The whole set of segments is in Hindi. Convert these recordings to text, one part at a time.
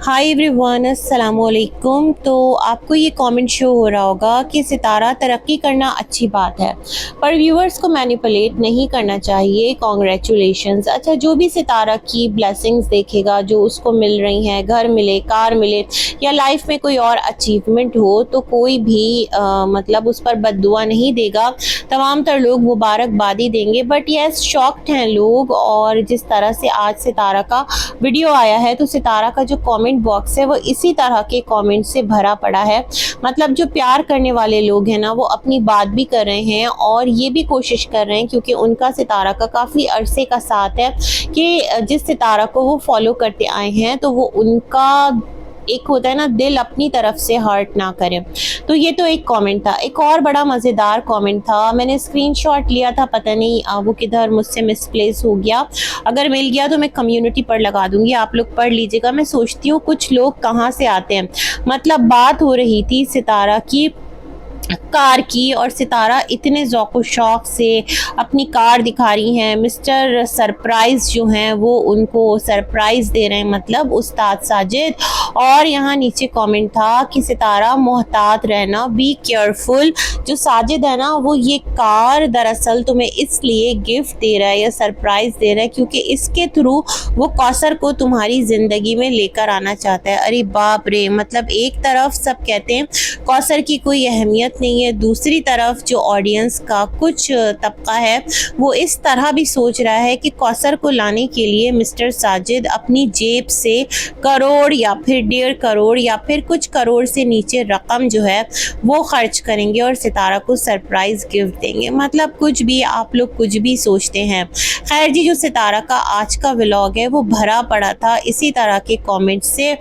हाय एवरीवन, अस्सलाम वालेकुम। तो आपको ये कमेंट शो हो रहा होगा कि सितारा तरक्की करना अच्छी बात है, पर व्यूअर्स को मैनिपुलेट नहीं करना चाहिए। कॉन्ग्रेचुलेशंस। अच्छा, जो भी सितारा की ब्लेसिंग्स देखेगा, जो उसको मिल रही हैं, घर मिले, कार मिले या लाइफ में कोई और अचीवमेंट हो, तो कोई भी मतलब उस पर बद्दुआ नहीं देगा। तमाम तर लोग मुबारकबादी देंगे। बट यस, शॉक्ड हैं लोग। और जिस तरह से आज सितारा का वीडियो आया है, तो सितारा का जो कमेंट बॉक्स है वो इसी तरह के कमेंट से भरा पड़ा है। मतलब जो प्यार करने वाले लोग हैं ना, वो अपनी बात भी कर रहे हैं और ये भी कोशिश कर रहे हैं, क्योंकि उनका सितारा का काफ़ी अरसे का साथ है, कि जिस सितारा को वो फॉलो करते आए हैं, तो वो उनका एक होता है ना, दिल अपनी तरफ से हर्ट ना करे। तो ये तो एक कमेंट था। एक और बड़ा मज़ेदार कमेंट था, मैंने स्क्रीनशॉट लिया था, पता नहीं वो किधर मुझसे मिसप्लेस हो गया। अगर मिल गया तो मैं कम्युनिटी पर लगा दूंगी, आप लोग पढ़ लीजिएगा। मैं सोचती हूँ कुछ लोग कहाँ से आते हैं। मतलब बात हो रही थी सितारा की कार की, और सितारा इतने ज़ौक़ शौक़ से अपनी कार दिखा रही हैं। मिस्टर सरप्राइज़ जो हैं वो उनको सरप्राइज़ दे रहे हैं, मतलब उस्ताद साजिद। और यहाँ नीचे कमेंट था कि सितारा मोहतात रहना, बी केयरफुल। जो साजिद है ना, वो ये कार दरअसल तुम्हें इसलिए गिफ्ट दे रहा है या सरप्राइज़ दे रहा है क्योंकि इसके थ्रू वो कौसर को तुम्हारी ज़िंदगी में लेकर आना चाहता है। अरे बाप रे! मतलब एक तरफ सब कहते हैं कौसर की कोई अहमियत नहीं है, दूसरी तरफ जो ऑडियंस का कुछ तबका है वो इस तरह भी सोच रहा है कि कौसर को लाने के लिए मिस्टर साजिद अपनी जेब से करोड़ या फिर 1.5 करोड़ या फिर कुछ करोड़ से नीचे रकम जो है वो खर्च करेंगे और सितारा को सरप्राइज़ गिफ्ट देंगे। मतलब कुछ भी, आप लोग कुछ भी सोचते हैं। खैर जी, जो सितारा का आज का व्लॉग है वो भरा पड़ा था इसी तरह के कमेंट से।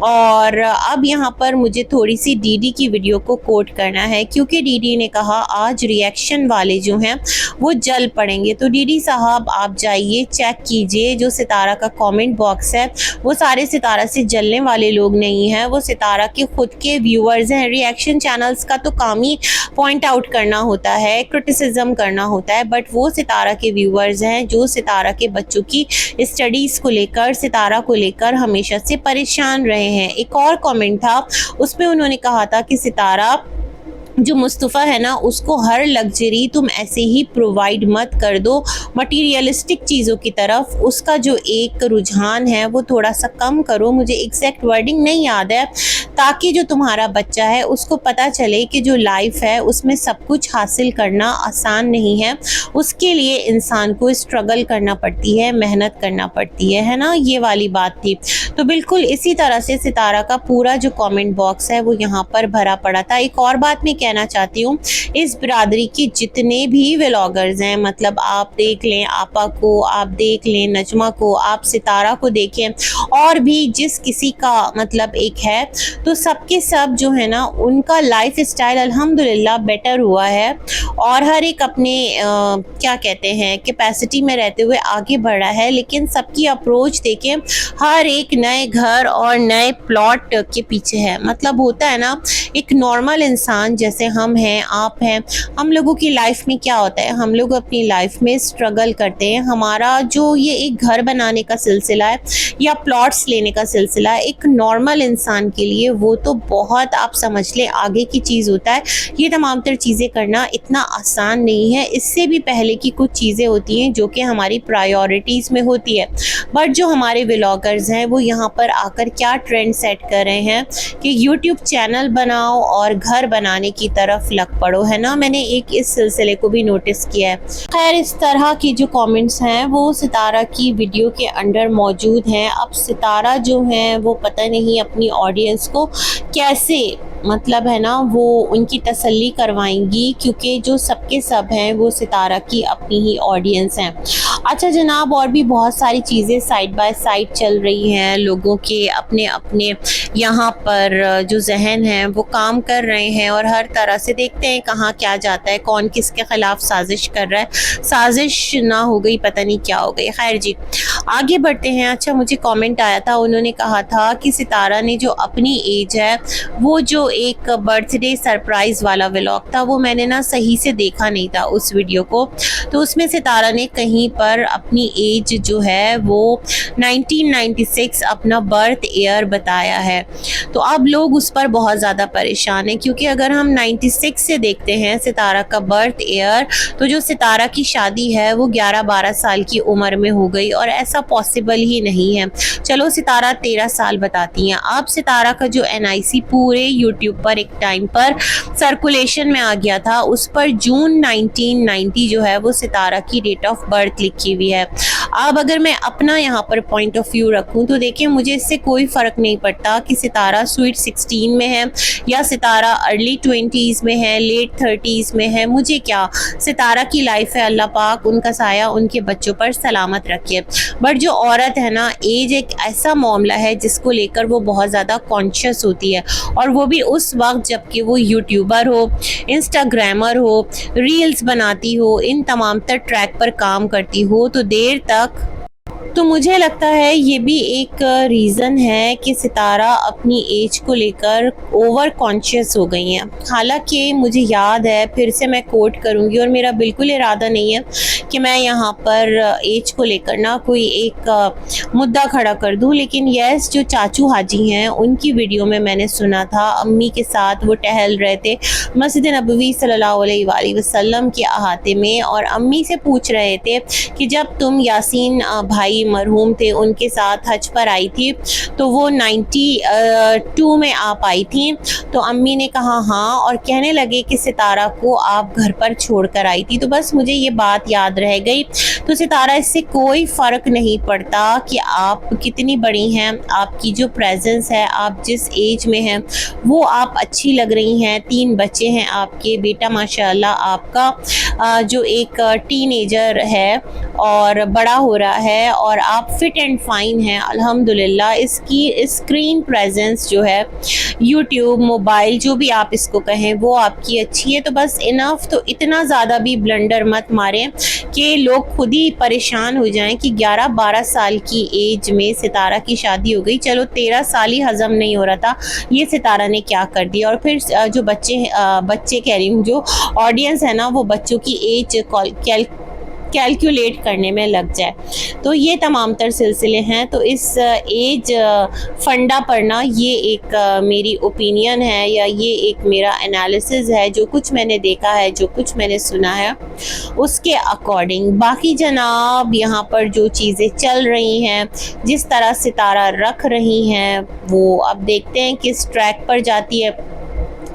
और अब यहाँ पर मुझे थोड़ी सी डीडी की वीडियो को कोट करना है, क्योंकि डीडी ने कहा आज रिएक्शन वाले जो हैं वो जल पड़ेंगे। तो डीडी साहब, आप जाइए चेक कीजिए, जो सितारा का कमेंट बॉक्स है वो सारे सितारा से जलने वाले लोग नहीं हैं, वो सितारा के खुद के व्यूअर्स हैं। रिएक्शन चैनल्स का तो काम ही पॉइंट आउट करना होता है, क्रिटिसिज्म करना होता है, बट वो सितारा के व्यूअर्स हैं जो सितारा के बच्चों की स्टडीज़ को लेकर, सितारा को लेकर हमेशा से परेशान रहे हैं। एक और कमेंट था, उसमें उन्होंने कहा था कि सितारा जो मुस्तफ़ा है ना, उसको हर लग्जरी तुम ऐसे ही प्रोवाइड मत कर दो, मटीरियलिस्टिक चीज़ों की तरफ उसका जो एक रुझान है वो थोड़ा सा कम करो। मुझे एग्जैक्ट वर्डिंग नहीं याद है, ताकि जो तुम्हारा बच्चा है उसको पता चले कि जो लाइफ है उसमें सब कुछ हासिल करना आसान नहीं है, उसके लिए इंसान को स्ट्रगल करना पड़ती है, मेहनत करना पड़ती है ना, ये वाली बात थी। तो बिल्कुल इसी तरह से सितारा का पूरा जो कमेंट बॉक्स है वो यहाँ पर भरा पड़ा था। एक और बात मैं कहना चाहती हूँ, इस बिरादरी के जितने भी व्लॉगर्स हैं, मतलब आप देख लें आपा को, आप देख लें नजमा को, आप सितारा को देखें, और भी जिस किसी का मतलब एक है, तो सबके सब जो है ना, उनका लाइफ स्टाइल अल्हम्दुलिल्लाह बेटर हुआ है, और हर एक अपने क्या कहते हैं कैपेसिटी में रहते हुए आगे बढ़ा है। लेकिन सबकी अप्रोच देखें, हर एक नए घर और नए प्लॉट के पीछे है। मतलब होता है ना, एक नॉर्मल इंसान जैसे हम हैं, आप हैं, हम लोगों की लाइफ में क्या होता है, हम लोग अपनी लाइफ में स्ट्रगल करते हैं। हमारा जो ये एक घर बनाने का सिलसिला है या प्लॉट्स लेने का सिलसिला है, एक नॉर्मल इंसान के लिए वो तो बहुत, आप समझ लें, आगे की चीज़ होता है। ये तमाम तर चीज़ें करना इतना आसान नहीं है, इससे भी पहले की कुछ चीज़ें होती हैं जो कि हमारी प्रायोरिटीज़ में होती है। बट जो हमारे व्लॉगर्स हैं वो यहाँ पर आकर क्या ट्रेंड सेट कर रहे हैं कि यूट्यूब चैनल बनाओ और घर बनाने की तरफ लग पड़ो, है ना। मैंने एक इस सिलसिले को भी नोटिस किया है। खैर, इस तरह की जो कमेंट्स हैं वो सितारा की वीडियो के अंडर मौजूद हैं। अब सितारा जो है वो पता नहीं अपनी ऑडियंस को कैसे, मतलब है ना, वो उनकी तसल्ली करवाएंगी, क्योंकि जो सबके सब हैं वो सितारा की अपनी ही ऑडियंस हैं। अच्छा जनाब, और भी बहुत सारी चीज़ें साइड बाय साइड चल रही हैं, लोगों के अपने अपने यहाँ पर जो जहन हैं वो काम कर रहे हैं, और हर तरह से देखते हैं कहाँ क्या जाता है, कौन किसके ख़िलाफ़ साजिश कर रहा है। साजिश ना हो गई, पता नहीं क्या हो गई। खैर जी, आगे बढ़ते हैं। अच्छा, मुझे कमेंट आया था, उन्होंने कहा था कि सितारा ने जो अपनी एज है, वो जो एक बर्थडे सरप्राइज़ वाला व्लॉग था, वो मैंने ना सही से देखा नहीं था उस वीडियो को। तो उसमें सितारा ने कहीं पर अपनी एज जो है वो 1996 अपना बर्थ ईयर बताया है। तो अब लोग उस पर बहुत ज़्यादा परेशान हैं, क्योंकि अगर हम 96 से देखते हैं सितारा का बर्थ ईयर, तो जो सितारा की शादी है वो 11-12 साल की उम्र में हो गई, और ऐसा पॉसिबल ही नहीं है। चलो सितारा 13 साल बताती हैं। अब सितारा का जो NIC पूरे यूट्यूब पर एक टाइम पर सर्कुलेशन में आ गया था, उस पर जून 1990 जो है वो सितारा की डेट ऑफ बर्थ लिखी हुई है। अब अगर मैं अपना यहाँ पर पॉइंट ऑफ व्यू रखूँ तो देखिए, मुझे इससे कोई फ़र्क नहीं पड़ता कि सितारा स्वीट 16 में है या सितारा अर्ली 20s में है, लेट 30s में है, मुझे क्या, सितारा की लाइफ है, अल्लाह पाक उनका साया उनके बच्चों पर सलामत रखे। बट जो औरत है ना, एज एक ऐसा मामला है जिसको लेकर वो बहुत ज़्यादा कॉन्शियस होती है, और वो भी उस वक्त जबकि वो यूट्यूबर हो, इंस्टाग्रामर हो, रील्स बनाती हो, इन तमाम तर ट्रैक पर काम करती हो, तो देर तक। तो मुझे लगता है ये भी एक रीज़न है कि सितारा अपनी एज को लेकर ओवर कॉन्शियस हो गई हैं। हालांकि मुझे याद है, फिर से मैं कोट करूँगी, और मेरा बिल्कुल इरादा नहीं है कि मैं यहाँ पर एज को लेकर ना कोई एक मुद्दा खड़ा कर दूँ, लेकिन यस, जो चाचू हाजी हैं उनकी वीडियो में मैंने सुना था, अम्मी के साथ वो टहल रहे थे मस्जिद नबवी सल्लल्लाहु अलैहि वसल्लम के अहाते में, और अम्मी से पूछ रहे थे कि जब तुम यासीन भाई मरहूम थे उनके साथ हज पर आई थी, तो वो 92 में आप आई थी, तो अम्मी ने कहा हाँ, और कहने लगे कि सितारा को आप घर पर छोड़कर आई थी। तो बस मुझे ये बात याद रह गई। तो सितारा, इससे कोई फ़र्क नहीं पड़ता कि आप कितनी बड़ी हैं, आपकी जो प्रेजेंस है, आप जिस एज में हैं वो आप अच्छी लग रही हैं। 3 बच्चे हैं आपके, बेटा माशाल्लाह आपका जो एक टीनेजर है और बड़ा हो रहा है, और आप फिट एंड फाइन हैं अल्हम्दुलिल्लाह। इसकी स्क्रीन प्रेजेंस जो है, यूट्यूब, मोबाइल, जो भी आप इसको कहें, वो आपकी अच्छी है। तो बस इनफ, तो इतना ज़्यादा भी ब्लंडर मत मारें कि लोग खुद ही परेशान हो जाएं कि 11-12 साल की एज में सितारा की शादी हो गई। चलो 13 साल ही हज़म नहीं हो रहा था, ये सितारा ने क्या कर दिया। और फिर जो बच्चे कह रही हूँ, जो ऑडियंस है ना, वो बच्चों की एज कैलकुलेट करने में लग जाए। तो ये तमाम तर सिलसिले हैं। तो इस एज फंडा पर ना, ये एक मेरी ओपिनियन है, या ये एक मेरा एनालिसिस है, जो कुछ मैंने देखा है, जो कुछ मैंने सुना है, उसके अकॉर्डिंग। बाकी जनाब, यहाँ पर जो चीज़ें चल रही हैं, जिस तरह सितारा रख रही हैं, वो अब देखते हैं किस ट्रैक पर जाती है।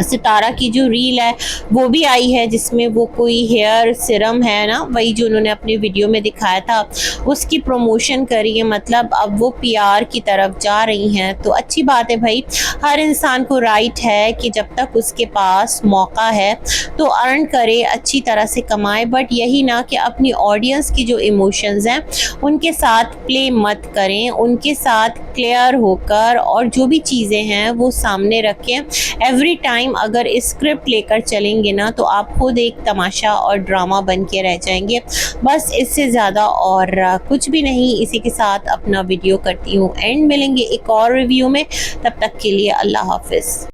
सितारा की जो रील है वो भी आई है, जिसमें वो कोई हेयर सिरम है ना, वही जो उन्होंने अपनी वीडियो में दिखाया था, उसकी प्रमोशन करी है। मतलब अब वो PR की तरफ जा रही हैं। तो अच्छी बात है भाई, हर इंसान को राइट है कि जब तक उसके पास मौका है तो अर्न करे, अच्छी तरह से कमाए, बट यही ना कि अपनी ऑडियंस की जो इमोशंस हैं उनके साथ प्ले मत करें, उनके साथ क्लियर होकर और जो भी चीज़ें हैं वो सामने रखें। एवरी टाइम अगर स्क्रिप्ट लेकर चलेंगे ना, तो आप खुद एक तमाशा और ड्रामा बन के रह जाएंगे। बस इससे ज़्यादा और कुछ भी नहीं। इसी के साथ अपना वीडियो करती हूँ एंड। मिलेंगे एक और रिव्यू में, तब तक के लिए अल्लाह हाफिज़।